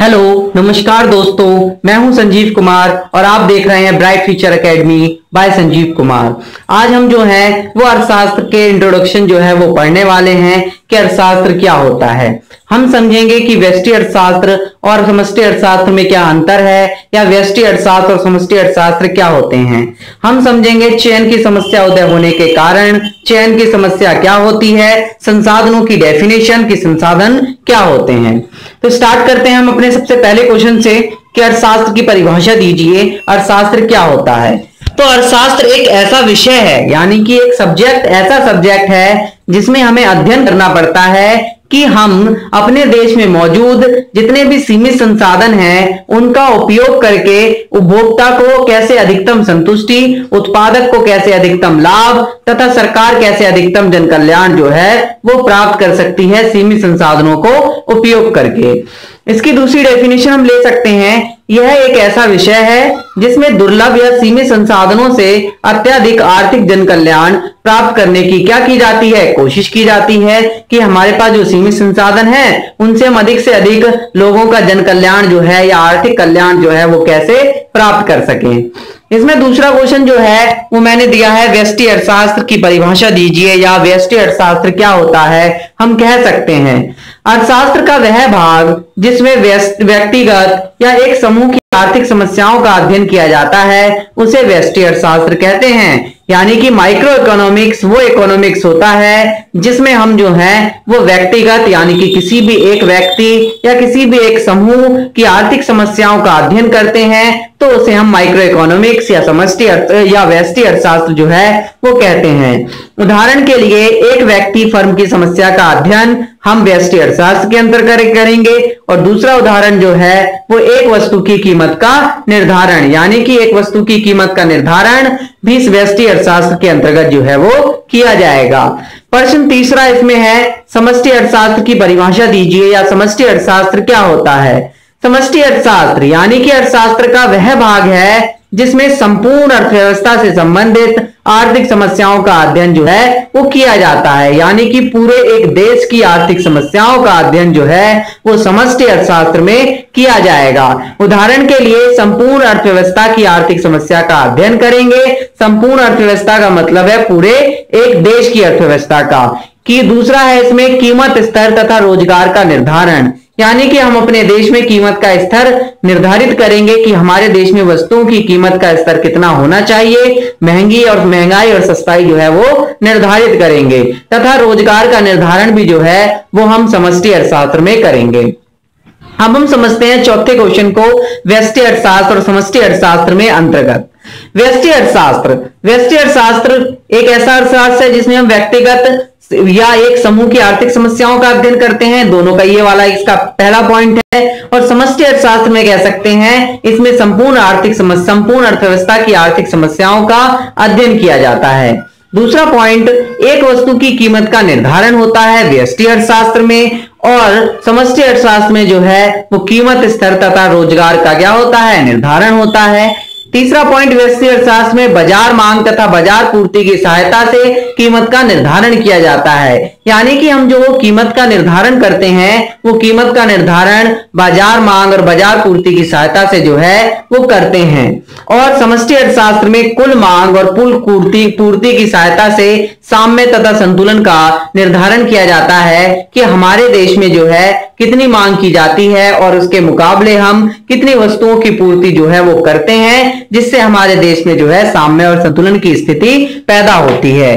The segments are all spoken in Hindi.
हेलो नमस्कार दोस्तों, मैं हूं संजीव कुमार और आप देख रहे हैं bright future academy by Sanjeev Kumar. आज हम जो है वो अर्थशास्त्र के इंट्रोडक्शन जो है वो पढ़ने वाले हैं कि अर्थशास्त्र क्या होता है। हम समझेंगे कि व्यष्टि अर्थशास्त्र और समष्टि अर्थशास्त्र में क्या अंतर है या व्यष्टि अर्थशास्त्र और समष्टि अर्थशास्त्र क्या होते हैं। हम समझेंगे चयन की समस्या उदय होने के कारण, चयन की समस्या क्या होती है, संसाधनों की डेफिनेशन कि संसाधन क्या होते हैं। तो स्टार्ट करते हैं हम अपने सबसे पहले क्वेश्चन से कि अर्थशास्त्र की परिभाषा दीजिए, अर्थशास्त्र क्या होता है। तो अर्थशास्त्र एक ऐसा विषय है, यानी कि एक सब्जेक्ट, ऐसा सब्जेक्ट है जिसमें हमें अध्ययन करना पड़ता है कि हम अपने देश में मौजूद जितने भी सीमित संसाधन हैं उनका उपयोग करके उपभोक्ता को कैसे अधिकतम संतुष्टि, उत्पादक को कैसे अधिकतम लाभ तथा सरकार कैसे अधिकतम जन कल्याण जो है वो प्राप्त कर सकती है सीमित संसाधनों को उपयोग करके। इसकी दूसरी डेफिनेशन हम ले सकते हैं, यह एक ऐसा विषय है जिसमें दुर्लभ या सीमित संसाधनों से अत्यधिक आर्थिक जन कल्याण प्राप्त करने की क्या की जाती है, कोशिश की जाती है कि हमारे पास जो सीमित संसाधन है उनसे हम अधिक से अधिक लोगों का जन कल्याण जो है या आर्थिक कल्याण जो है वो कैसे प्राप्त कर सकें। इसमें दूसरा क्वेश्चन जो है वो मैंने दिया है, व्यष्टि अर्थशास्त्र की परिभाषा दीजिए या व्यष्टि अर्थशास्त्र क्या होता है। हम कह सकते हैं अर्थशास्त्र का वह भाग जिसमें व्यक्तिगत या एक समूह की आर्थिक समस्याओं का अध्ययन किया जाता है उसे व्यष्टि अर्थशास्त्र कहते हैं। यानी कि माइक्रो इकोनॉमिक्स वो इकोनॉमिक्स होता है जिसमें हम जो है वो व्यक्तिगत यानी कि किसी भी एक व्यक्ति या किसी भी एक समूह की आर्थिक समस्याओं का अध्ययन करते हैं तो उसे हम माइक्रो इकोनॉमिक्स या समष्टि अर्थ या व्यष्टि अर्थशास्त्र जो है वो कहते हैं। उदाहरण के लिए एक व्यक्ति फर्म की समस्या का अध्ययन हम व्यष्टि अर्थशास्त्र के अंतर्गत करेंगे और दूसरा उदाहरण जो है वो एक वस्तु की कीमत का निर्धारण, यानी कि एक वस्तु की कीमत का निर्धारण भी व्यष्टि अर्थशास्त्र के अंतर्गत जो है वो किया जाएगा। प्रश्न तीसरा इसमें है, समष्टि अर्थशास्त्र की परिभाषा दीजिए या समष्टि अर्थशास्त्र क्या होता है। समष्टि अर्थशास्त्र यानी कि अर्थशास्त्र का वह भाग है जिसमें संपूर्ण अर्थव्यवस्था से संबंधित आर्थिक समस्याओं का अध्ययन जो है वो किया जाता है, यानी कि पूरे एक देश की आर्थिक समस्याओं का अध्ययन जो है वो समष्टि अर्थशास्त्र में किया जाएगा। उदाहरण के लिए संपूर्ण अर्थव्यवस्था की आर्थिक समस्या का अध्ययन करेंगे। संपूर्ण अर्थव्यवस्था का मतलब है पूरे एक देश की अर्थव्यवस्था का। कि दूसरा है इसमें कीमत स्तर तथा रोजगार का निर्धारण, यानी कि हम अपने देश में कीमत का स्तर निर्धारित करेंगे कि हमारे देश में वस्तुओं की कीमत का स्तर कितना होना चाहिए, महंगाई और सस्ताई जो है वो निर्धारित करेंगे तथा रोजगार का निर्धारण भी जो है वो हम समष्टि अर्थशास्त्र में करेंगे। अब हम समझते हैं चौथे क्वेश्चन को, व्यष्टि अर्थशास्त्र और समष्टि अर्थशास्त्र में अंतर्गत। व्यष्टि अर्थशास्त्र एक ऐसा अर्थशास्त्र है जिसमें हम व्यक्तिगत या एक समूह की आर्थिक समस्याओं का अध्ययन करते हैं, दोनों का ये वाला इसका पहला पॉइंट है। और समष्टि अर्थशास्त्र में कह सकते हैं इसमें संपूर्ण अर्थव्यवस्था की आर्थिक समस्याओं का अध्ययन किया जाता है। दूसरा पॉइंट, एक वस्तु की कीमत का निर्धारण होता है व्यष्टि अर्थशास्त्र में और समष्टि अर्थशास्त्र में जो है वो कीमत स्तर तथा रोजगार का क्या होता है, निर्धारण होता है। तीसरा पॉइंट, व्यष्टि अर्थशास्त्र में बाजार मांग तथा बाजार पूर्ति की सहायता से कीमत का निर्धारण किया जाता है, यानी कि हम जो कीमत का निर्धारण करते हैं वो कीमत का निर्धारण बाजार मांग और बाजार पूर्ति की सहायता से जो है वो करते हैं। और समष्टि अर्थशास्त्र में कुल मांग और कुल पूर्ति की सहायता से साम्य तथा संतुलन का निर्धारण किया जाता है कि हमारे देश में जो है कितनी मांग की जाती है और उसके मुकाबले हम कितनी वस्तुओं की पूर्ति जो है वो करते हैं, जिससे हमारे देश में जो है साम्य और संतुलन की स्थिति पैदा होती है।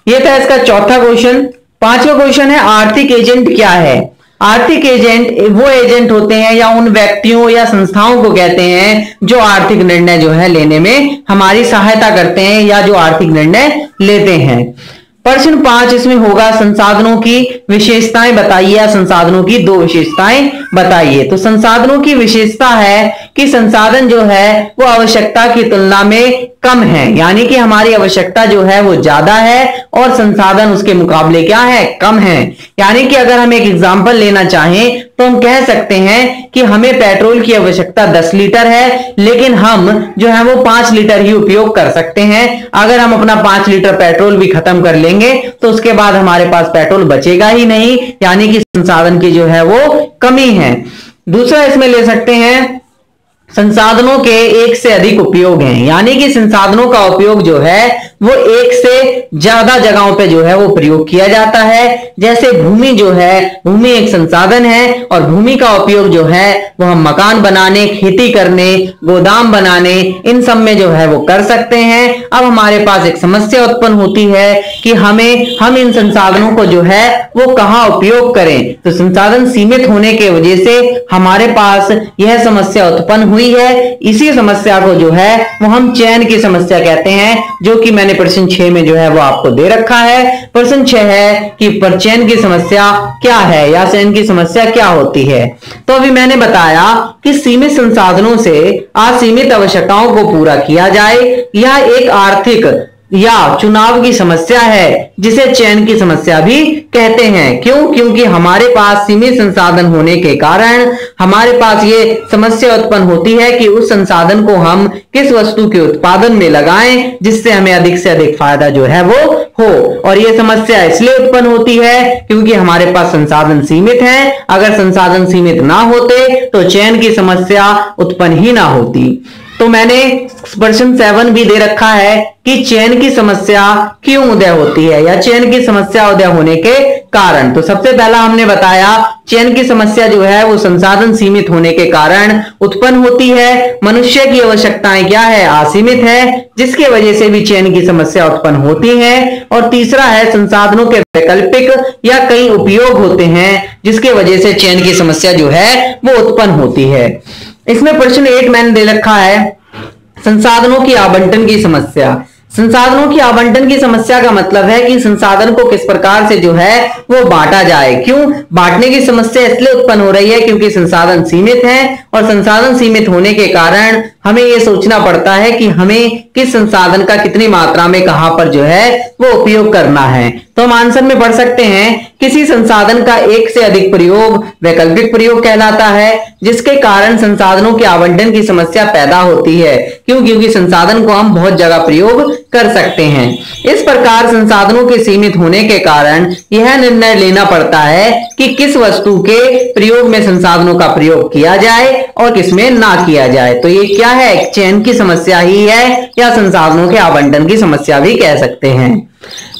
ये था इसका चौथा क्वेश्चन। पांचवा क्वेश्चन है, आर्थिक एजेंट क्या है। आर्थिक एजेंट वो एजेंट होते हैं या उन व्यक्तियों या संस्थाओं को कहते हैं जो आर्थिक निर्णय जो है लेने में हमारी सहायता करते हैं या जो आर्थिक निर्णय लेते हैं। प्रश्न 5 इसमें होगा, संसाधनों की विशेषताएं बताइए या संसाधनों की 2 विशेषताएं बताइए। तो संसाधनों की विशेषता है कि संसाधन जो है वो आवश्यकता की तुलना में कम है, यानी कि हमारी आवश्यकता जो है वो ज्यादा है और संसाधन उसके मुकाबले क्या है, कम है। यानी कि अगर हम एक एग्जांपल लेना चाहें तो हम कह सकते हैं कि हमें पेट्रोल की आवश्यकता 10 लीटर है लेकिन हम जो है वो 5 लीटर ही उपयोग कर सकते हैं। अगर हम अपना 5 लीटर पेट्रोल भी खत्म कर लेंगे तो उसके बाद हमारे पास पेट्रोल बचेगा ही नहीं, यानी कि संसाधन की जो है वो कमी है। दूसरा इसमें ले सकते हैं संसाधनों के एक से अधिक उपयोग हैं, यानी कि संसाधनों का उपयोग जो है वो एक से ज्यादा जगहों पे जो है वो प्रयोग किया जाता है। जैसे भूमि जो है, भूमि एक संसाधन है और भूमि का उपयोग जो है वो हम मकान बनाने, खेती करने, गोदाम बनाने, इन सब में जो है वो कर सकते हैं। अब हमारे पास एक समस्या उत्पन्न होती है कि हम इन संसाधनों को जो है वो कहां उपयोग करें। तो संसाधन सीमित होने के वजह से हमारे पास यह समस्या उत्पन्न हुई है। इसी समस्या को जो है वो हम चयन की समस्या कहते हैं, जो कि मैंने प्रश्न 6 में जो है वो आपको दे रखा है। प्रश्न 6 है कि चयन की समस्या क्या है या चयन की समस्या क्या होती है। तो अभी मैंने बताया कि सीमित संसाधनों से असीमित आवश्यकताओं को पूरा किया जाए, यह एक आर्थिक या चुनाव की समस्या है, जिसे चयन की समस्या भी कहते हैं। क्यों? क्योंकि हमारे पास सीमित संसाधन होने के कारण हमारे पास ये समस्या उत्पन्न होती है कि उस संसाधन को हम किस वस्तु के उत्पादन में लगाएं जिससे हमें अधिक से अधिक फायदा जो है वो हो। और ये समस्या इसलिए उत्पन्न होती है क्योंकि हमारे पास संसाधन सीमित हैं। अगर संसाधन सीमित ना होते तो चयन की समस्या उत्पन्न ही ना होती। तो मैंने प्रश्न 7 भी दे रखा है कि चयन की समस्या क्यों उदय होती है या चयन की समस्या उदय होने के कारण। तो सबसे पहला हमने बताया चयन की समस्या जो है वो संसाधन सीमित होने के कारण उत्पन्न होती है। मनुष्य की आवश्यकताएं क्या है? असीमित है, जिसके वजह से भी चयन की समस्या उत्पन्न होती है। और तीसरा है संसाधनों के वैकल्पिक या कई उपयोग होते हैं, जिसके वजह से चयन की समस्या जो है वो उत्पन्न होती है। इसमें प्रश्न 8 मैंने दे रखा है संसाधनों की आवंटन की समस्या। संसाधनों की आवंटन की समस्या का मतलब है कि संसाधन को किस प्रकार से जो है वो बांटा जाए। क्यों बांटने की समस्या इसलिए उत्पन्न हो रही है क्योंकि संसाधन सीमित हैं और संसाधन सीमित होने के कारण हमें यह सोचना पड़ता है कि हमें किस संसाधन का कितनी मात्रा में कहां पर जो है वो उपयोग करना है। तो हम आंसर में पढ़ सकते हैं किसी संसाधन का एक से अधिक प्रयोग वैकल्पिक प्रयोग कहलाता है, जिसके कारण संसाधनों के आवंटन की समस्या पैदा होती है। क्यों? क्योंकि संसाधन को हम बहुत जगह प्रयोग कर सकते हैं। इस प्रकार संसाधनों के सीमित होने के कारण यह निर्णय लेना पड़ता है कि किस वस्तु के प्रयोग में संसाधनों का प्रयोग किया जाए और किसमें ना किया जाए। तो ये क्या है? चयन की समस्या ही है या संसाधनों के आवंटन की समस्या भी कह सकते हैं।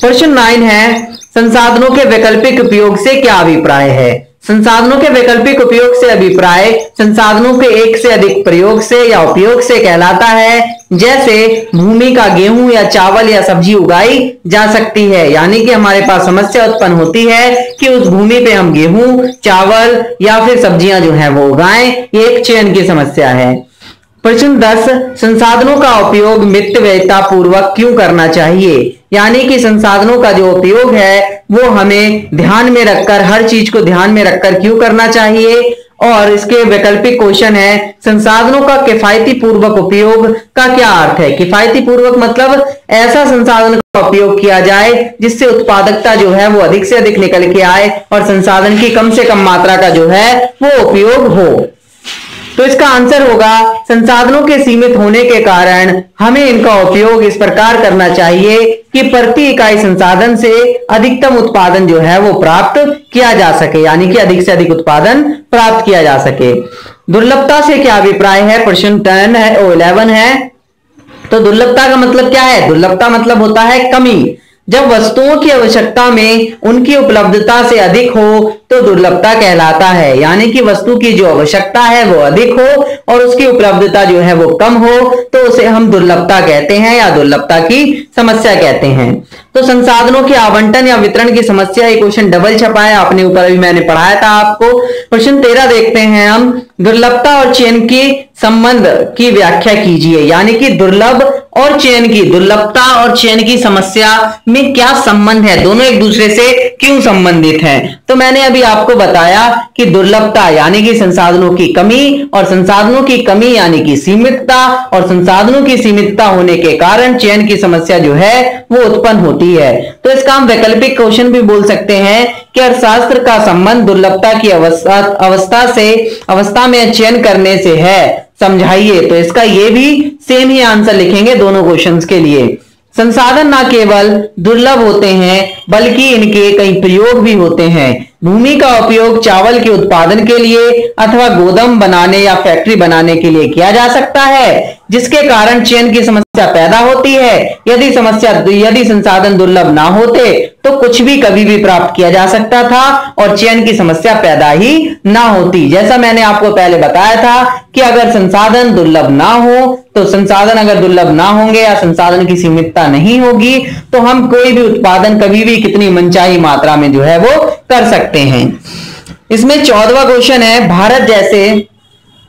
प्रश्न 9 है संसाधनों के वैकल्पिक उपयोग से क्या अभिप्राय है। संसाधनों के वैकल्पिक उपयोग से अभिप्राय संसाधनों के एक से अधिक प्रयोग से या उपयोग से कहलाता है। जैसे भूमि का गेहूं या चावल या सब्जी उगाई जा सकती है, यानी कि हमारे पास समस्या उत्पन्न होती है कि उस भूमि पे हम गेहूं, चावल या फिर सब्जियां जो है वो उगाएं। ये एक चयन की समस्या है। प्रश्न 10 संसाधनों का उपयोग मितव्ययिता पूर्वक क्यों करना चाहिए, यानी कि संसाधनों का जो उपयोग है वो हमें ध्यान में रखकर, हर चीज को ध्यान में रखकर क्यों करना चाहिए। और इसके वैकल्पिक क्वेश्चन है संसाधनों का किफायती पूर्वक उपयोग का क्या अर्थ है। किफायती पूर्वक मतलब ऐसा संसाधन का उपयोग किया जाए जिससे उत्पादकता जो है वो अधिक से अधिक निकल के आए और संसाधन की कम से कम मात्रा का जो है वो उपयोग हो। तो इसका आंसर होगा संसाधनों के सीमित होने के कारण हमें इनका उपयोग इस प्रकार करना चाहिए कि प्रति इकाई संसाधन से अधिकतम उत्पादन जो है वो प्राप्त किया जा सके, यानी कि अधिक से अधिक उत्पादन प्राप्त किया जा सके। दुर्लभता से क्या अभिप्राय है? प्रश्न 11 है। तो दुर्लभता का मतलब क्या है? दुर्लभता मतलब होता है कमी। जब वस्तुओं की आवश्यकता में उनकी उपलब्धता से अधिक हो तो दुर्लभता कहलाता है, यानी कि वस्तु की जो आवश्यकता है वो अधिक हो और उसकी उपलब्धता जो है वो कम हो तो उसे हम दुर्लभता कहते हैं या दुर्लभता की समस्या कहते हैं। तो संसाधनों के आवंटन या वितरण की समस्या, ये क्वेश्चन डबल छपा है, अपने ऊपर अभी मैंने पढ़ाया था आपको। प्रश्न 13 देखते हैं हम, दुर्लभता और चयन की संबंध की व्याख्या कीजिए, यानी कि दुर्लभ और चयन की, दुर्लभता और चयन की समस्या में क्या संबंध है, दोनों एक दूसरे से क्यों संबंधित हैं। तो मैंने अभी आपको बताया कि दुर्लभता यानी कि संसाधनों की कमी और संसाधनों की कमी यानी कि सीमितता और संसाधनों की सीमितता होने के कारण चयन की समस्या जो है वो उत्पन्न होती है। तो इसका हम वैकल्पिक क्वेश्चन भी बोल सकते हैं कि अर्थशास्त्र का संबंध दुर्लभता की अवस्था में चयन करने से है, समझाइए। तो इसका ये भी सेम ही आंसर लिखेंगे दोनों क्वेश्चंस के लिए। संसाधन न केवल दुर्लभ होते हैं बल्कि इनके कई प्रयोग भी होते हैं। भूमि का उपयोग चावल के उत्पादन के लिए अथवा गोदाम बनाने या फैक्ट्री बनाने के लिए किया जा सकता है, जिसके कारण चयन की समस्या पैदा होती है। यदि संसाधन दुर्लभ ना होते तो कुछ भी कभी भी प्राप्त किया जा सकता था और चयन की समस्या पैदा ही ना होती। जैसा मैंने आपको पहले बताया था कि अगर संसाधन दुर्लभ ना हो, तो संसाधन अगर दुर्लभ ना होंगे या संसाधन की सीमितता नहीं होगी तो हम कोई भी उत्पादन कभी भी कितनी मनचाही मात्रा में जो है वो कर सकते हैं। इसमें 14वां क्वेश्चन है, भारत जैसे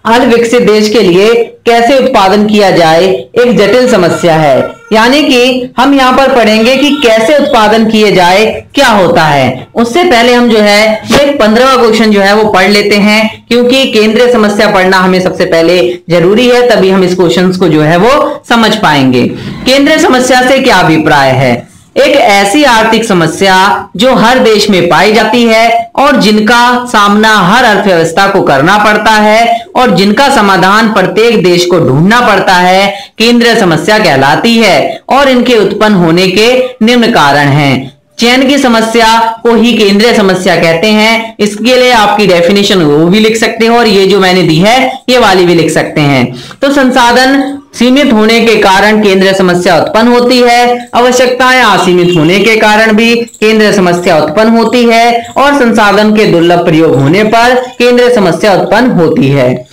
अविकसित देश के लिए कैसे उत्पादन किया जाए एक जटिल समस्या है। यानी कि हम यहां पर पढ़ेंगे कि कैसे उत्पादन किए जाए क्या होता है। उससे पहले हम जो है एक 15वां क्वेश्चन जो है वो पढ़ लेते हैं, क्योंकि केंद्रीय समस्या पढ़ना हमें सबसे पहले जरूरी है, तभी हम इस क्वेश्चन को जो है वो समझ पाएंगे। केंद्रीय समस्या से क्या अभिप्राय है? एक ऐसी आर्थिक समस्या जो हर देश में पाई जाती है और जिनका सामना हर अर्थव्यवस्था को करना पड़ता है और जिनका समाधान प्रत्येक देश को ढूंढना पड़ता है, केंद्रीय समस्या कहलाती है। और इनके उत्पन्न होने के निम्न कारण हैं। चयन की समस्या को ही केंद्रीय समस्या कहते हैं। इसके लिए आपकी डेफिनेशन वो भी लिख सकते हो और ये जो मैंने दी है ये वाली भी लिख सकते हैं। तो संसाधन सीमित होने के कारण केंद्रीय समस्या उत्पन्न होती है, आवश्यकताएं असीमित होने के कारण भी केंद्रीय समस्या उत्पन्न होती है और संसाधन के दुर्लभ प्रयोग होने पर केंद्रीय समस्या उत्पन्न होती है।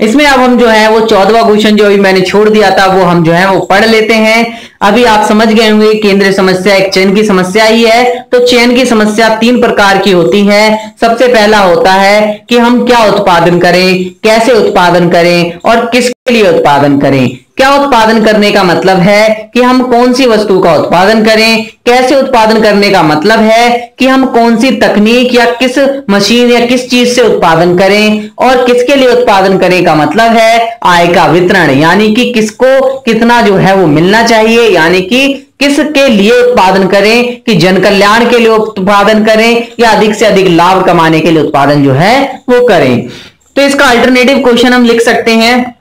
इसमें अब हम जो है वो 14वां क्वेश्चन जो अभी मैंने छोड़ दिया था वो हम जो है वो पढ़ लेते हैं। अभी आप समझ गए होंगे केंद्रीय समस्या एक चयन की समस्या ही है। तो चयन की समस्या 3 प्रकार की होती है। सबसे पहला होता है कि हम क्या उत्पादन करें, कैसे उत्पादन करें और किसके लिए उत्पादन करें। क्या उत्पादन करने का मतलब है कि हम कौन सी वस्तु का उत्पादन करें। कैसे उत्पादन करने का मतलब है कि हम कौन सी तकनीक या किस मशीन या किस चीज से उत्पादन करें। और किसके लिए उत्पादन करने का मतलब है आय का वितरण, यानी कि किसको कितना जो है वो मिलना चाहिए, यानी कि किसके लिए उत्पादन करें, कि जन कल्याण के लिए उत्पादन करें या अधिक से अधिक लाभ कमाने के लिए उत्पादन जो है वो करें। तो इसका अल्टरनेटिव क्वेश्चन हम लिख सकते हैं,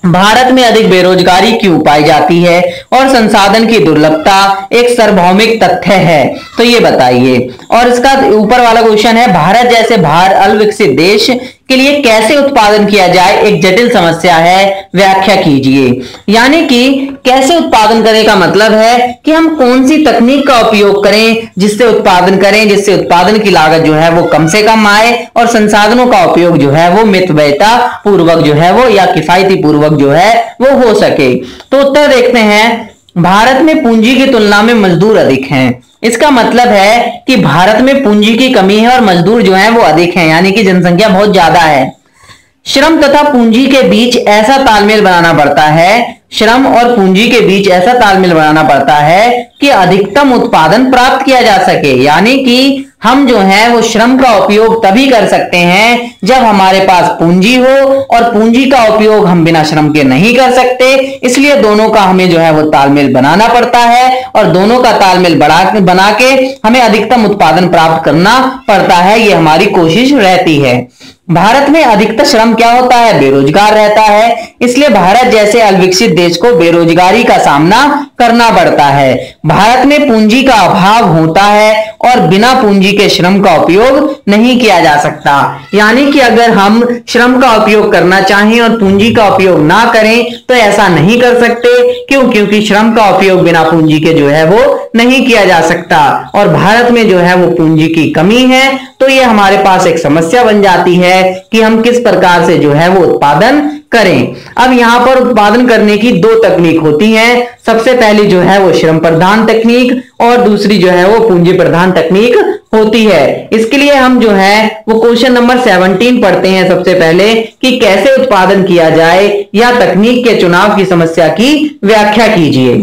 भारत में अधिक बेरोजगारी क्यों पाई जाती है और संसाधन की दुर्लभता एक सार्वभौमिक तथ्य है, तो ये बताइए। और इसका ऊपर वाला क्वेश्चन है, भारत जैसे अविकसित देश के लिए कैसे उत्पादन किया जाए एक जटिल समस्या है, व्याख्या कीजिए। यानी कि कैसे उत्पादन करने का मतलब है कि हम कौन सी तकनीक का उपयोग करें जिससे उत्पादन करें, जिससे उत्पादन की लागत जो है वो कम से कम आए और संसाधनों का उपयोग जो है वो मितव्ययिता पूर्वक जो है वो या किफायती पूर्वक जो है वो हो सके। तो उत्तर देखते हैं, भारत में पूंजी की तुलना में मजदूर अधिक हैं। इसका मतलब है कि भारत में पूंजी की कमी है और मजदूर जो है वो अधिक हैं, यानी कि जनसंख्या बहुत ज्यादा है। श्रम तथा पूंजी के बीच ऐसा तालमेल बनाना पड़ता है, श्रम और पूंजी के बीच ऐसा तालमेल बनाना पड़ता है कि अधिकतम उत्पादन प्राप्त किया जा सके। यानी कि हम जो है वो श्रम का उपयोग तभी कर सकते हैं जब हमारे पास पूंजी हो, और पूंजी का उपयोग हम बिना श्रम के नहीं कर सकते। इसलिए दोनों का हमें जो है वो तालमेल बनाना पड़ता है और दोनों का तालमेल बना के हमें अधिकतम उत्पादन प्राप्त करना पड़ता है। ये हमारी कोशिश रहती है। भारत में अधिकतर श्रम क्या होता है, बेरोजगार रहता है। इसलिए भारत जैसे अविकसित देश को बेरोजगारी का सामना करना पड़ता है। भारत में पूंजी का अभाव होता है और बिना पूंजी के श्रम का उपयोग नहीं किया जा सकता। यानी कि अगर हम श्रम का उपयोग करना चाहें और पूंजी का उपयोग ना करें तो ऐसा नहीं कर सकते। क्यों? क्योंकि श्रम का उपयोग बिना पूंजी के जो है वो नहीं किया जा सकता और भारत में जो है वो पूंजी की कमी है। तो ये हमारे पास एक समस्या बन जाती है कि हम किस प्रकार से जो है वो उत्पादन करें। अब यहां पर उत्पादन करने की 2 तकनीक होती हैं। सबसे पहली जो है वो श्रम प्रधान तकनीक और दूसरी जो है वो पूंजी प्रधान तकनीक होती है। इसके लिए हम जो है वो क्वेश्चन नंबर 17 पढ़ते हैं सबसे पहले कि कैसे उत्पादन किया जाए या तकनीक के चुनाव की समस्या की व्याख्या कीजिए।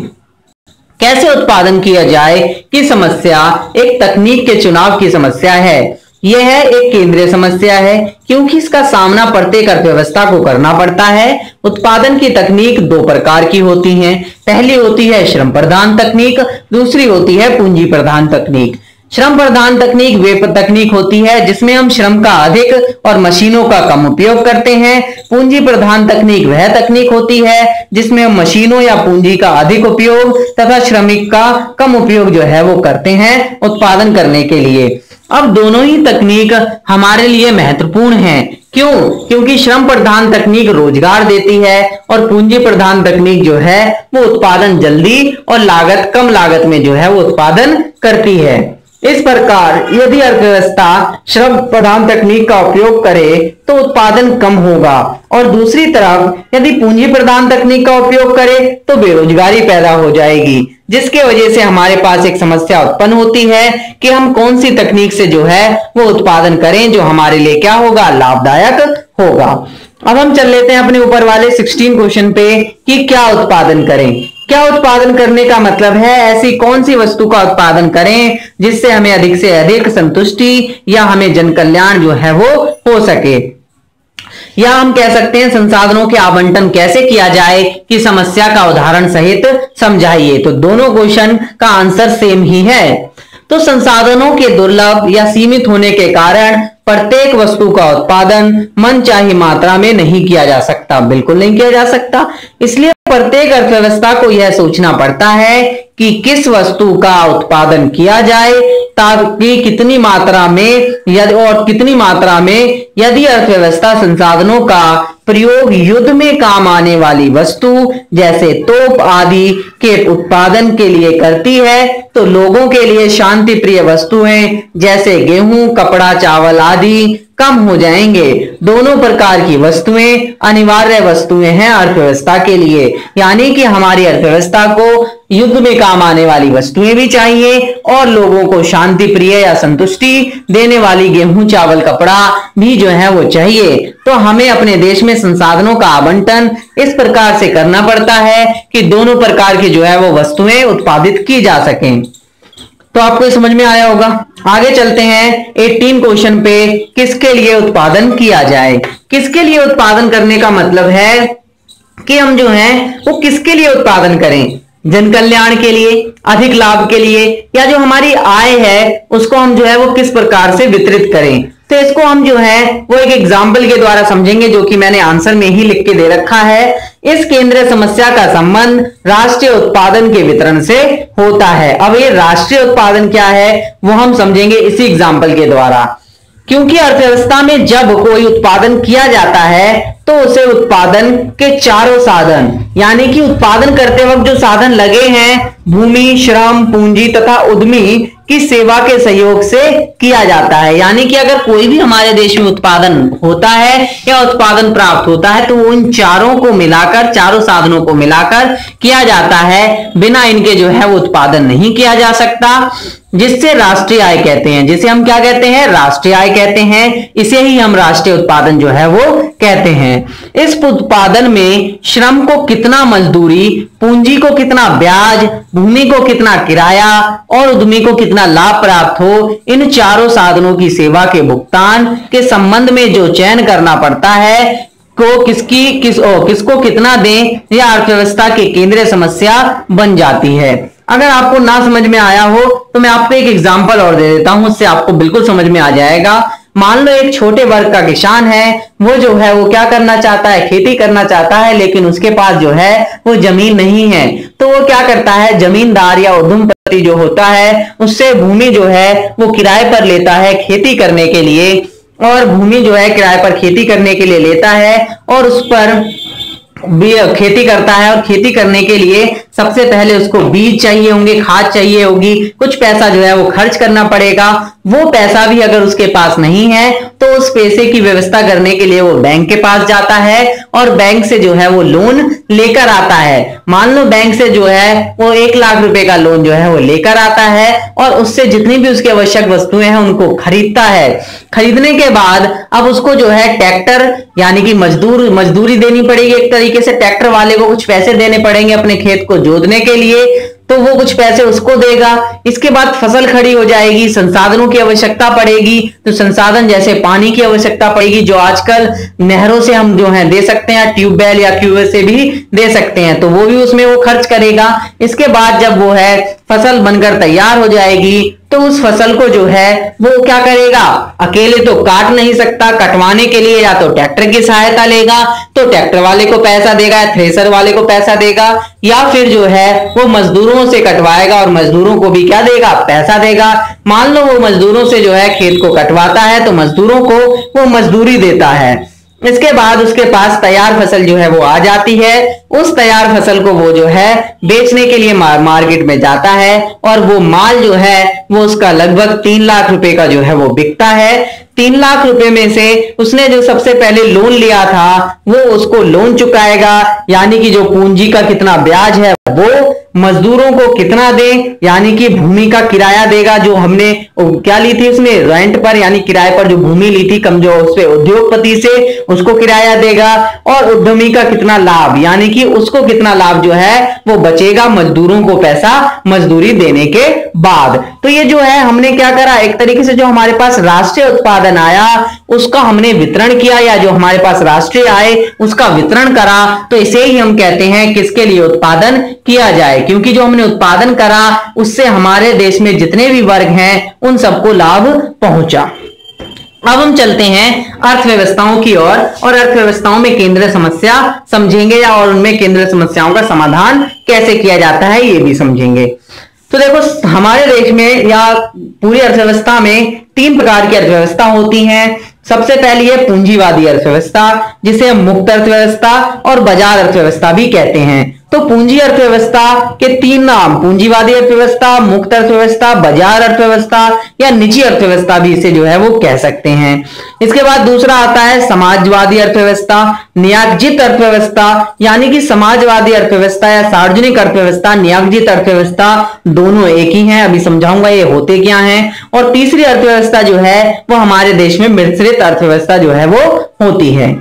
कैसे उत्पादन किया जाए की समस्या एक तकनीक के चुनाव की समस्या है। यह है एक केंद्रीय समस्या है क्योंकि इसका सामना प्रत्येक अर्थव्यवस्था को करना पड़ता है। उत्पादन की तकनीक 2 प्रकार की होती हैं। पहली होती है श्रम प्रधान तकनीक, दूसरी होती है पूंजी प्रधान तकनीक। श्रम प्रधान तकनीक वे तकनीक होती है जिसमें हम श्रम का अधिक और मशीनों का कम उपयोग करते हैं। पूंजी प्रधान तकनीक वह तकनीक होती है जिसमें हम मशीनों या पूंजी का अधिक उपयोग तथा श्रमिक का कम उपयोग जो है वो करते हैं उत्पादन करने के लिए। अब दोनों ही तकनीक हमारे लिए महत्वपूर्ण है। क्यों? क्योंकि श्रम प्रधान तकनीक रोजगार देती है और पूंजी प्रधान तकनीक जो है वो उत्पादन जल्दी और लागत कम लागत में जो है वो उत्पादन करती है। इस प्रकार यदि अर्थव्यवस्था श्रम प्रधान तकनीक का उपयोग करे तो उत्पादन कम होगा और दूसरी तरफ यदि पूंजी प्रधान तकनीक का उपयोग करे तो बेरोजगारी पैदा हो जाएगी, जिसके वजह से हमारे पास एक समस्या उत्पन्न होती है कि हम कौन सी तकनीक से जो है वो उत्पादन करें जो हमारे लिए क्या होगा, लाभदायक होगा। अब हम चल लेते हैं अपने ऊपर वाले 16 क्वेश्चन पे कि क्या उत्पादन करें। क्या उत्पादन करने का मतलब है ऐसी कौन सी वस्तु का उत्पादन करें जिससे हमें अधिक से अधिक संतुष्टि या हमें जन कल्याण जो है वो हो सके, या हम कह सकते हैं संसाधनों के आवंटन कैसे किया जाए कि समस्या का उदाहरण सहित समझाइए। तो दोनों क्वेश्चन का आंसर सेम ही है। तो संसाधनों के दुर्लभ या सीमित होने के कारण प्रत्येक वस्तु का उत्पादन मनचाही मात्रा में नहीं किया जा सकता, बिल्कुल नहीं किया जा सकता। इसलिए प्रत्येक अर्थव्यवस्था को यह सोचना पड़ता है कि किस वस्तु का उत्पादन किया जाए ताकि कितनी मात्रा में यदि अर्थव्यवस्था संसाधनों का प्रयोग युद्ध में काम आने वाली वस्तु जैसे तोप आदि के उत्पादन के लिए करती है तो लोगों के लिए शांति प्रिय वस्तुएं जैसे गेहूं, कपड़ा, चावल आदि कम हो जाएंगे। दोनों प्रकार की वस्तुएं अनिवार्य वस्तुएं हैं अर्थव्यवस्था के लिए, यानी कि हमारी अर्थव्यवस्था को युद्ध में काम आने वाली वस्तुएं भी चाहिए और लोगों को शांति प्रिय या संतुष्टि देने वाली गेहूं, चावल, कपड़ा भी जो है वो चाहिए। तो हमें अपने देश में संसाधनों का आवंटन इस प्रकार से करना पड़ता है कि दोनों प्रकार की जो है वो वस्तुएं उत्पादित की जा सकें। तो आपको समझ में आया होगा। आगे चलते हैं 18 क्वेश्चन पे, किसके लिए उत्पादन किया जाए। किसके लिए उत्पादन करने का मतलब है कि हम जो है वो किसके लिए उत्पादन करें, जन कल्याण के लिए, अधिक लाभ के लिए, या जो हमारी आय है उसको हम जो है वो किस प्रकार से वितरित करें। तो इसको हम जो है वो एक एग्जाम्पल के द्वारा समझेंगे जो कि मैंने आंसर में ही लिख के दे रखा है। इस केंद्रीय समस्या का संबंध राष्ट्रीय उत्पादन के वितरण से होता है। अब ये राष्ट्रीय उत्पादन क्या है वो हम समझेंगे इसी एग्जाम्पल के द्वारा। क्योंकि अर्थव्यवस्था में जब कोई उत्पादन किया जाता है तो उसे उत्पादन के चारों साधन, यानी कि उत्पादन करते वक्त जो साधन लगे हैं भूमि, श्रम, पूंजी तथा उद्यमी की सेवा के सहयोग से किया जाता है। यानी कि अगर कोई भी हमारे देश में उत्पादन होता है या उत्पादन प्राप्त होता है तो उन चारों को मिलाकर, चारों साधनों को मिलाकर किया जाता है, बिना इनके जो है वो उत्पादन नहीं किया जा सकता, जिससे राष्ट्रीय आय कहते हैं, जिसे हम क्या कहते हैं, राष्ट्रीय आय कहते हैं। इसे ही हम राष्ट्रीय उत्पादन जो है वो कहते हैं। इस उत्पादन में श्रम को कितना मजदूरी, पूंजी को कितना ब्याज, भूमि को कितना किराया और उद्यमी को कितना लाभ प्राप्त हो, इन चारों साधनों की सेवा के भुगतान के संबंध में जो चयन करना पड़ता है को किसको कितना दें, यह अर्थव्यवस्था की केंद्रीय समस्या बन जाती है। अगर आपको ना समझ में आया हो तो मैं आपको एक एग्जांपल और दे देता हूं, उससे आपको बिल्कुल समझ में आ जाएगा। मान लो एक छोटे वर्ग का किसान है, वो जो है वो क्या करना चाहता है, खेती करना चाहता है, लेकिन उसके पास जो है वो जमीन नहीं है। तो वो क्या करता है, जमींदार या उद्यमपति जो होता है उससे भूमि जो है वो किराए पर लेता है खेती करने के लिए, और भूमि जो है किराए पर खेती करने के लिए लेता है और उस पर खेती करता है। और खेती करने के लिए सबसे पहले उसको बीज चाहिए होंगे, खाद चाहिए होगी, कुछ पैसा जो है वो खर्च करना पड़ेगा। वो पैसा भी अगर उसके पास नहीं है तो उस पैसे की व्यवस्था करने के लिए वो बैंक के पास जाता है और बैंक से जो है वो लोन लेकर आता है। मान लो बैंक से जो है वो 1 लाख रुपए का लोन जो है वो लेकर आता है और उससे जितनी भी उसकी आवश्यक वस्तुएं हैं उनको खरीदता है। खरीदने के बाद अब उसको जो है ट्रैक्टर यानी कि मजदूरी देनी पड़ेगी, एक तरीके से ट्रैक्टर वाले को कुछ पैसे देने पड़ेंगे अपने खेत को जोतने के लिए, तो वो कुछ पैसे उसको देगा। इसके बाद फसल खड़ी हो जाएगी, संसाधनों की आवश्यकता पड़ेगी, तो संसाधन जैसे पानी की आवश्यकता पड़ेगी जो आजकल नहरों से हम जो है दे सकते हैं, ट्यूबवेल या क्यूए से भी दे सकते हैं, तो वो भी उसमें वो खर्च करेगा। इसके बाद जब वो है फसल बनकर तैयार हो जाएगी तो उस फसल को जो है वो क्या करेगा, अकेले तो काट नहीं सकता, कटवाने के लिए या तो ट्रैक्टर की सहायता लेगा, तो ट्रैक्टर वाले को पैसा देगा या थ्रेसर वाले को पैसा देगा, या फिर जो है वो मजदूरों से कटवाएगा और मजदूरों को भी क्या देगा, पैसा देगा। मान लो वो मजदूरों से जो है खेत को कटवाता है तो मजदूरों को वो मजदूरी देता है। इसके बाद उसके पास तैयार फसल जो है वो आ जाती है। उस तैयार फसल को वो जो है बेचने के लिए मार्केट में जाता है और वो माल जो है वो उसका लगभग 3 लाख रुपए का जो है वो बिकता है। 3 लाख रुपए में से उसने जो सबसे पहले लोन लिया था वो उसको लोन चुकाएगा, यानी कि जो पूंजी का कितना ब्याज है वो मजदूरों को कितना दे, यानी कि भूमि का किराया देगा, जो हमने क्या ली थी उसमें रेंट पर, यानी किराए पर जो भूमि ली थी कम जो उस पे उद्योगपति से, उसको किराया देगा। और उद्यमी का कितना लाभ, यानी कि उसको कितना लाभ जो है वो बचेगा मजदूरों को पैसा मजदूरी देने के बाद। तो ये जो है हमने क्या करा, एक तरीके से जो हमारे पास राष्ट्रीय उत्पादन आया उसका हमने वितरण किया, या जो हमारे पास राष्ट्रीय आय उसका वितरण करा। तो इसे ही हम कहते हैं किसके लिए उत्पादन किया जाए, क्योंकि जो हमने उत्पादन करा उससे हमारे देश में जितने भी वर्ग हैं उन सबको लाभ पहुंचा। अब हम चलते हैं अर्थव्यवस्थाओं की ओर और अर्थव्यवस्थाओं में केंद्रीय समस्या समझेंगे या और उनमें केंद्रीय समस्याओं का समाधान कैसे किया जाता है ये भी समझेंगे। तो देखो हमारे देश में या पूरी अर्थव्यवस्था में 3 प्रकार की अर्थव्यवस्था होती हैं। सबसे पहली है पूंजीवादी अर्थव्यवस्था, जिसे हम मुक्त अर्थव्यवस्था और बाजार अर्थव्यवस्था भी कहते हैं। तो पूंजी अर्थव्यवस्था के 3 नाम, पूंजीवादी अर्थव्यवस्था, मुक्त अर्थव्यवस्था, बाजार अर्थव्यवस्था या निजी अर्थव्यवस्था भी इसे जो है वो कह सकते हैं। इसके बाद दूसरा आता है समाजवादी अर्थव्यवस्था, नियोजित अर्थव्यवस्था, यानी कि समाजवादी अर्थव्यवस्था या सार्वजनिक अर्थव्यवस्था, नियोजित अर्थव्यवस्था दोनों एक ही हैं, अभी समझाऊंगा ये होते क्या हैं। और तीसरी अर्थव्यवस्था जो है वो हमारे देश में मिश्रित अर्थव्यवस्था जो है वो होती है।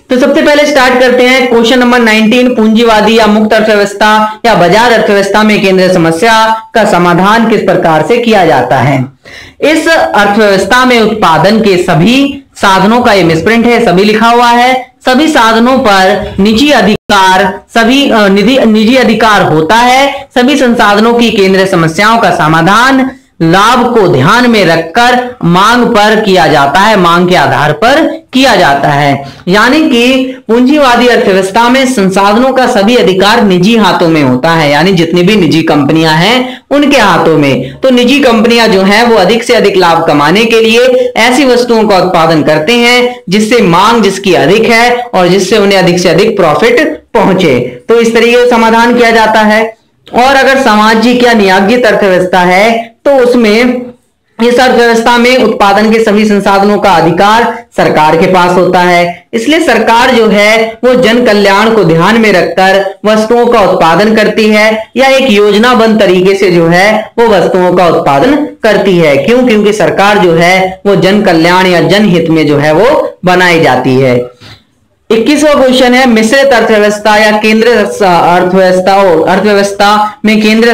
तो सबसे पहले स्टार्ट करते हैं क्वेश्चन नंबर 19, पूंजीवादी या मुक्त अर्थव्यवस्था या बाजार अर्थव्यवस्था में केंद्रीय समस्या का समाधान किस प्रकार से किया जाता है। इस अर्थव्यवस्था में उत्पादन के सभी साधनों का ये मिसप्रिंट है, सभी लिखा हुआ है, सभी साधनों पर निजी अधिकार होता है। सभी संसाधनों की केंद्रीय समस्याओं का समाधान लाभ को ध्यान में रखकर मांग पर किया जाता है, मांग के आधार पर किया जाता है। यानी कि पूंजीवादी अर्थव्यवस्था में संसाधनों का सभी अधिकार निजी हाथों में होता है, यानी जितनी भी निजी कंपनियां हैं उनके हाथों में। तो निजी कंपनियां जो हैं वो अधिक से अधिक लाभ कमाने के लिए ऐसी वस्तुओं का उत्पादन करते हैं जिससे मांग जिसकी अधिक है और जिससे उन्हें अधिक से अधिक प्रॉफिट पहुंचे। तो इस तरीके से समाधान किया जाता है। और अगर सामाजिक या नियोजित अर्थव्यवस्था है तो उसमें इस अर्थव्यवस्था में उत्पादन के सभी संसाधनों का अधिकार सरकार के पास होता है। इसलिए सरकार जो है वो जन कल्याण को ध्यान में रखकर वस्तुओं का उत्पादन करती है या एक योजनाबद्ध तरीके से जो है वो वस्तुओं का उत्पादन करती है। क्यों? क्योंकि सरकार जो है वो जन कल्याण या जनहित में जो है वो बनाई जाती है। 21वां क्वेश्चन है मिश्रित अर्थव्यवस्था या केंद्रीय अर्थव्यवस्था में केंद्रीय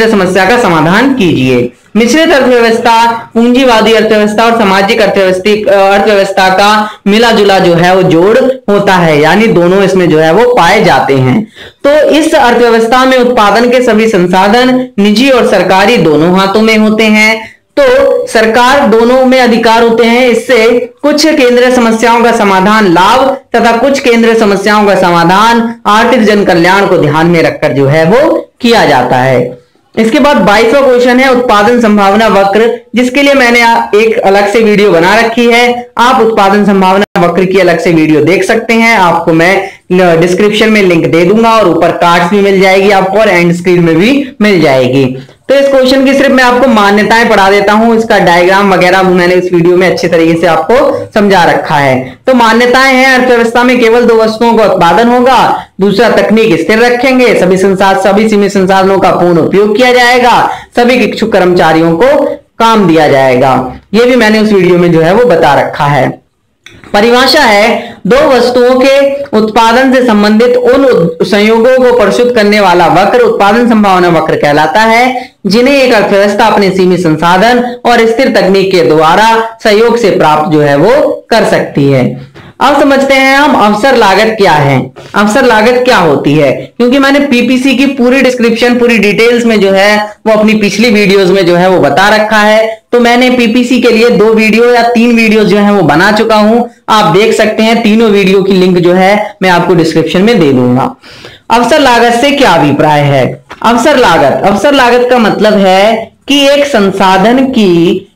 समस्या का समाधान कीजिए। मिश्रित अर्थव्यवस्था पूंजीवादी अर्थव्यवस्था और सामाजिक अर्थव्यवस्था का मिला जुला जो है वो जोड़ होता है, यानी दोनों इसमें जो है वो पाए जाते हैं। तो इस अर्थव्यवस्था में उत्पादन के सभी संसाधन निजी और सरकारी दोनों हाथों में होते हैं। तो सरकार दोनों में अधिकार होते हैं। इससे कुछ केंद्रीय समस्याओं का समाधान लाभ तथा कुछ केंद्रीय समस्याओं का समाधान आर्थिक जन कल्याण को ध्यान में रखकर जो है वो किया जाता है। इसके बाद 22वां क्वेश्चन है उत्पादन संभावना वक्र, जिसके लिए मैंने एक अलग से वीडियो बना रखी है। आप उत्पादन संभावना वक्र की अलग से वीडियो देख सकते हैं, आपको मैं डिस्क्रिप्शन में लिंक दे दूंगा और ऊपर कार्ड्स भी मिल जाएगी आपको और एंड स्क्रीन में भी मिल जाएगी। तो इस क्वेश्चन की सिर्फ मैं आपको मान्यताएं पढ़ा देता हूं, इसका डायग्राम वगैरह मैंने इस वीडियो में अच्छे तरीके से आपको समझा रखा है। तो मान्यताएं हैं अर्थव्यवस्था में केवल 2 वस्तुओं का उत्पादन होगा, दूसरा तकनीक स्थिर रखेंगे, सभी सीमित संसाधनों का पूर्ण उपयोग किया जाएगा, सभी इच्छुक कर्मचारियों को काम दिया जाएगा। ये भी मैंने उस वीडियो में जो है वो बता रखा है। परिभाषा है 2 वस्तुओं के उत्पादन से संबंधित उन संयोगों को प्रस्तुत करने वाला वक्र उत्पादन संभावना वक्र कहलाता है, जिन्हें एक अर्थव्यवस्था अपने सीमित संसाधन और स्थिर तकनीक के द्वारा सहयोग से प्राप्त जो है वो कर सकती है। अब समझते हैं हम अवसर लागत क्या है, अवसर लागत क्या होती है, क्योंकि मैंने पीपीसी की पूरी डिस्क्रिप्शन पूरी डिटेल्स में जो है वो अपनी पिछली वीडियोस में जो है वो बता रखा है। तो मैंने पीपीसी के लिए 2 वीडियो या 3 वीडियो जो है वो बना चुका हूं, आप देख सकते हैं। तीनों वीडियो की लिंक जो है मैं आपको डिस्क्रिप्शन में दे दूंगा। अवसर लागत से क्या अभिप्राय है? अवसर लागत का मतलब है कि एक संसाधन की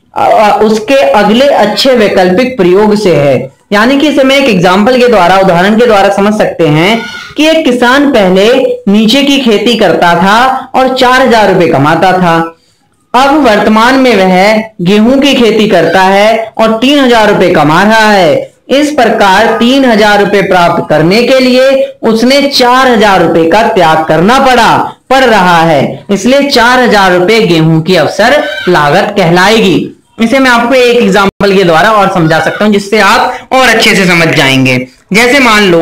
उसके अगले अच्छे वैकल्पिक प्रयोग से है। यानी कि इसे मैं एक एग्जाम्पल के द्वारा, उदाहरण के द्वारा समझ सकते हैं कि एक किसान पहले नीचे की खेती करता था और 4,000 रुपए कमाता था। अब वर्तमान में वह गेहूं की खेती करता है और 3,000 रुपए कमा रहा है। इस प्रकार 3,000 रुपए प्राप्त करने के लिए उसने 4,000 रुपए का त्याग करना पड़ रहा है, इसलिए 4,000 रुपए गेहूं की अवसर लागत कहलाएगी। इसे मैं आपको एक एग्जाम्पल के द्वारा और समझा सकता हूं, जिससे आप और अच्छे से समझ जाएंगे। जैसे मान लो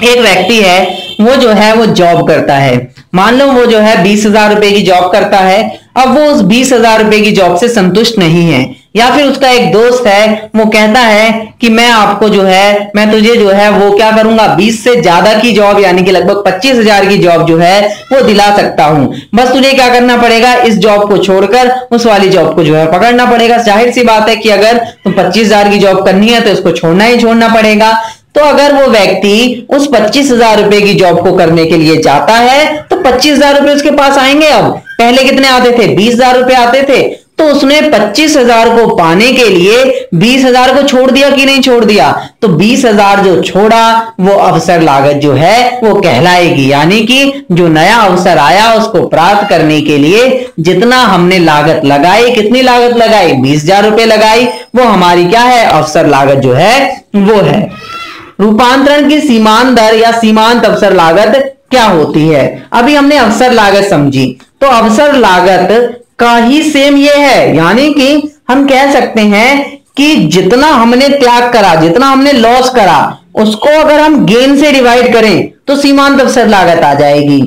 एक व्यक्ति है, वो जो है वो जॉब करता है। मान लो वो जो है 20,000 रुपए की जॉब करता है। अब वो उस 20,000 रुपए की जॉब से संतुष्ट नहीं है, या फिर उसका एक दोस्त है, वो कहता है कि मैं तुझे जो है वो क्या करूंगा, 20 से ज्यादा की जॉब यानी कि लगभग 25,000 की जॉब जो है वो दिला सकता हूं। बस तुझे क्या करना पड़ेगा, इस जॉब को छोड़कर उस वाली जॉब को जो है पकड़ना पड़ेगा। जाहिर सी बात है कि अगर तुम 25,000 की जॉब करनी है तो इसको छोड़ना ही छोड़ना पड़ेगा। तो अगर वो व्यक्ति उस 25,000 रुपए की जॉब को करने के लिए जाता है तो 25,000 रुपए उसके पास आएंगे। अब पहले कितने आते थे, 20,000 रुपए आते थे। तो उसने 25,000 को पाने के लिए 20,000 को छोड़ दिया कि नहीं छोड़ दिया? तो 20,000 जो छोड़ा वो अवसर लागत जो है वो कहलाएगी। यानी कि जो नया अवसर आया उसको प्राप्त करने के लिए जितना हमने लागत लगाई, कितनी लागत लगाई, 20,000 रुपए लगाई, वो हमारी क्या है, अवसर लागत जो है वो है। रूपांतरण की सीमांत दर या सीमांत अवसर लागत क्या होती है? अभी हमने अवसर लागत समझी, तो अवसर लागत का ही सेम ये है। यानी कि हम कह सकते हैं कि जितना हमने त्याग करा, जितना हमने लॉस करा, उसको अगर हम गेन से डिवाइड करें तो सीमांत अवसर लागत आ जाएगी।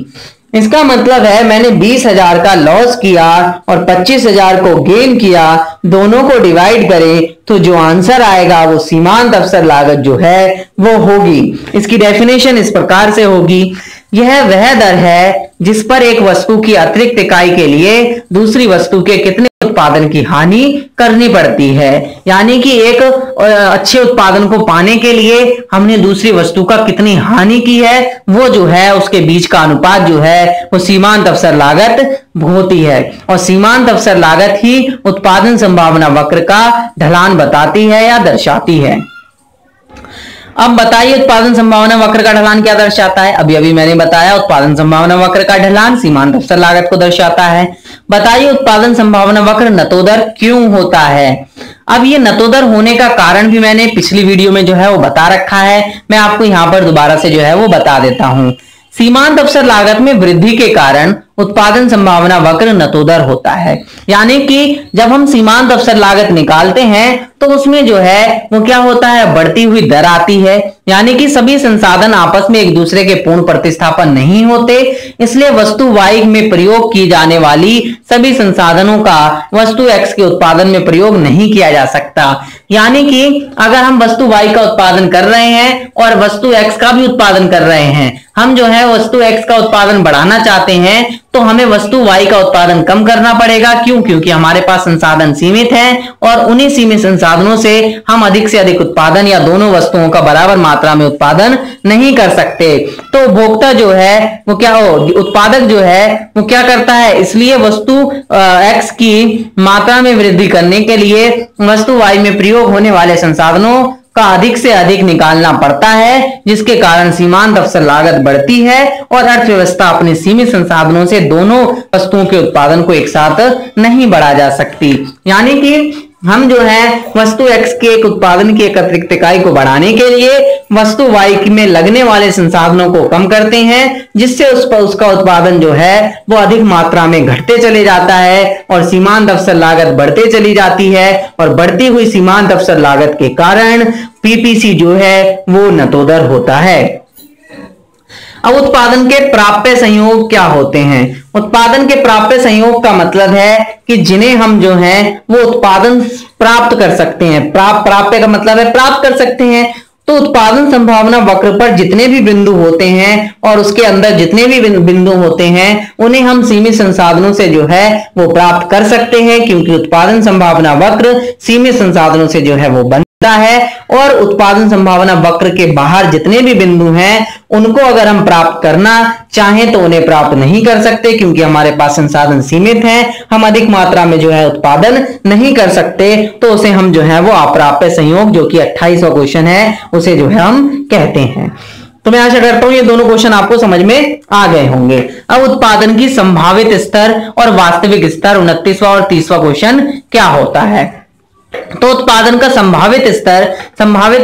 इसका मतलब है मैंने 20,000 का लॉस किया और 25,000 को गेन किया, दोनों को डिवाइड करें तो जो आंसर आएगा वो सीमांत अवसर लागत जो है वो होगी। इसकी डेफिनेशन इस प्रकार से होगी, यह वह दर है जिस पर एक वस्तु की अतिरिक्त इकाई के लिए दूसरी वस्तु के कितने उत्पादन की हानि करनी पड़ती है। यानी कि एक अच्छे उत्पादन को पाने के लिए हमने दूसरी वस्तु का कितनी हानि की है, वो जो है उसके बीच का अनुपात जो है वो सीमांत अवसर लागत होती है। और सीमांत अवसर लागत ही उत्पादन संभावना वक्र का ढलान बताती है या दर्शाती है। अब बताइए उत्पादन संभावना वक्र का ढलान क्या दर्शाता है? अभी मैंने बताया उत्पादन संभावना वक्र का ढलान सीमांत अवसर लागत को दर्शाता है। बताइए उत्पादन संभावना वक्र नतोदर क्यों होता है? अब ये नतोदर होने का कारण भी मैंने पिछली वीडियो में जो है वो बता रखा है, मैं आपको यहां पर दोबारा से जो है वो बता देता हूं। सीमांत अवसर लागत में वृद्धि के कारण उत्पादन संभावना वक्र नतोदर होता है। यानी कि जब हम सीमांत अवसर लागत निकालते हैं तो उसमें जो है वो क्या होता है, बढ़ती हुई दर आती है। यानी कि सभी संसाधन आपस में एक दूसरे के पूर्ण प्रतिस्थापन नहीं होते, इसलिए वस्तु Y में प्रयोग की जाने वाली सभी संसाधनों का वस्तु X के उत्पादन में प्रयोग नहीं किया जा सकता। यानी कि अगर हम वस्तु Y का उत्पादन कर रहे हैं और वस्तु X का भी उत्पादन कर रहे हैं, हम जो है वस्तु X का उत्पादन बढ़ाना चाहते हैं तो हमें वस्तु Y का उत्पादन कम करना पड़ेगा। क्यों? क्योंकि हमारे पास संसाधन सीमित हैं और उन्हीं सीमित संसाधनों से हम अधिक से अधिक उत्पादन या दोनों वस्तुओं का बराबर मात्रा में उत्पादन नहीं कर सकते। तो उपभोक्ता जो है वो क्या हो, उत्पादक जो है वो क्या करता है, इसलिए वस्तु X की मात्रा में वृद्धि करने के लिए वस्तु Y में प्रयोग होने वाले संसाधनों का अधिक से अधिक निकालना पड़ता है, जिसके कारण सीमांत अवसर लागत बढ़ती है और अर्थव्यवस्था अपने सीमित संसाधनों से दोनों वस्तुओं के उत्पादन को एक साथ नहीं बढ़ा जा सकती। यानी कि हम जो है वस्तु X के एक उत्पादन की एक अतिरिक्त इकाई को बढ़ाने के लिए वस्तु Y में लगने वाले संसाधनों को कम करते हैं, जिससे उसका उत्पादन जो है वो अधिक मात्रा में घटते चले जाता है और सीमांत अवसर लागत बढ़ते चली जाती है। और बढ़ती हुई सीमांत अवसर लागत के कारण पीपीसी जो है वो नतोदर होता है। अब उत्पादन के प्राप्य संयोग क्या होते हैं? उत्पादन के प्राप्य संयोग का मतलब है कि जिन्हें हम जो है वो उत्पादन प्राप्त कर सकते हैं। प्राप्य का मतलब है प्राप्त कर सकते हैं। तो उत्पादन संभावना वक्र पर जितने भी बिंदु होते हैं और उसके अंदर जितने भी बिंदु होते हैं उन्हें हम सीमित संसाधनों से जो है वो प्राप्त कर सकते हैं, क्योंकि उत्पादन संभावना वक्र सीमित संसाधनों से जो है वो बनता है। और उत्पादन संभावना वक्र के बाहर जितने भी बिंदु हैं उनको अगर हम प्राप्त करना चाहें तो उन्हें प्राप्त नहीं कर सकते, क्योंकि हमारे पास संसाधन सीमित हैं, हम अधिक मात्रा में जो है उत्पादन नहीं कर सकते। तो उसे हम जो है वो अप्राप्य संयोग, जो कि 28वां क्वेश्चन है, उसे जो है हम कहते हैं। तो मैं आशा करता हूं ये दोनों क्वेश्चन आपको समझ में आ गए होंगे। अब उत्पादन की संभावित स्तर और वास्तविक स्तर 29वां और 30वां क्वेश्चन क्या होता है। तो उत्पादन का संभावित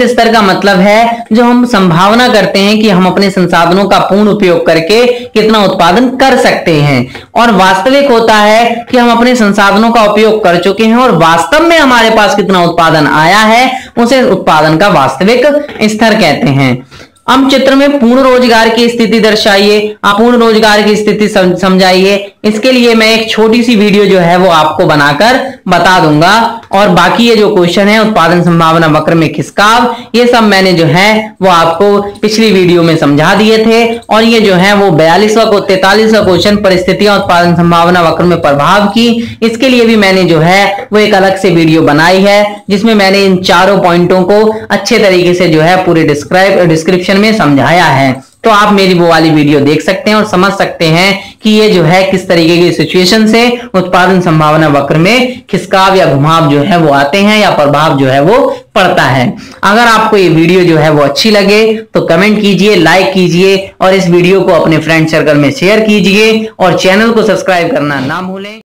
स्तर का मतलब है जो हम संभावना करते हैं कि हम अपने संसाधनों का पूर्ण उपयोग करके कितना उत्पादन कर सकते हैं, और वास्तविक होता है कि हम अपने संसाधनों का उपयोग कर चुके हैं और वास्तव में हमारे पास कितना उत्पादन आया है, उसे उत्पादन का वास्तविक स्तर कहते हैं। हम चित्र में पूर्ण रोजगार की स्थिति दर्शाइए, आप पूर्ण रोजगार की स्थिति समझाइए। इसके लिए मैं एक छोटी सी वीडियो जो है वो आपको बनाकर बता दूंगा, और बाकी ये जो क्वेश्चन है उत्पादन संभावना वक्र में खिसकाव, ये सब मैंने जो है वो आपको पिछली वीडियो में समझा दिए थे। और ये जो है वो 43वां को 43वां क्वेश्चन परिस्थितियां उत्पादन संभावना वक्र में प्रभाव की, इसके लिए भी मैंने जो है वो एक अलग से वीडियो बनाई है, जिसमें मैंने इन चारों पॉइंटों को अच्छे तरीके से जो है पूरे डिस्क्रिप्शन में समझाया है। तो आप मेरी वो वाली वीडियो देख सकते हैं और समझ सकते हैं कि ये जो है किस तरीके की सिचुएशन से उत्पादन संभावना वक्र में खिसकाव या घुमाव जो है वो आते हैं या प्रभाव जो है वो पड़ता है। अगर आपको ये वीडियो जो है वो अच्छी लगे तो कमेंट कीजिए, लाइक कीजिए और इस वीडियो को अपने फ्रेंड सर्कल में शेयर कीजिए और चैनल को सब्सक्राइब करना ना भूलें।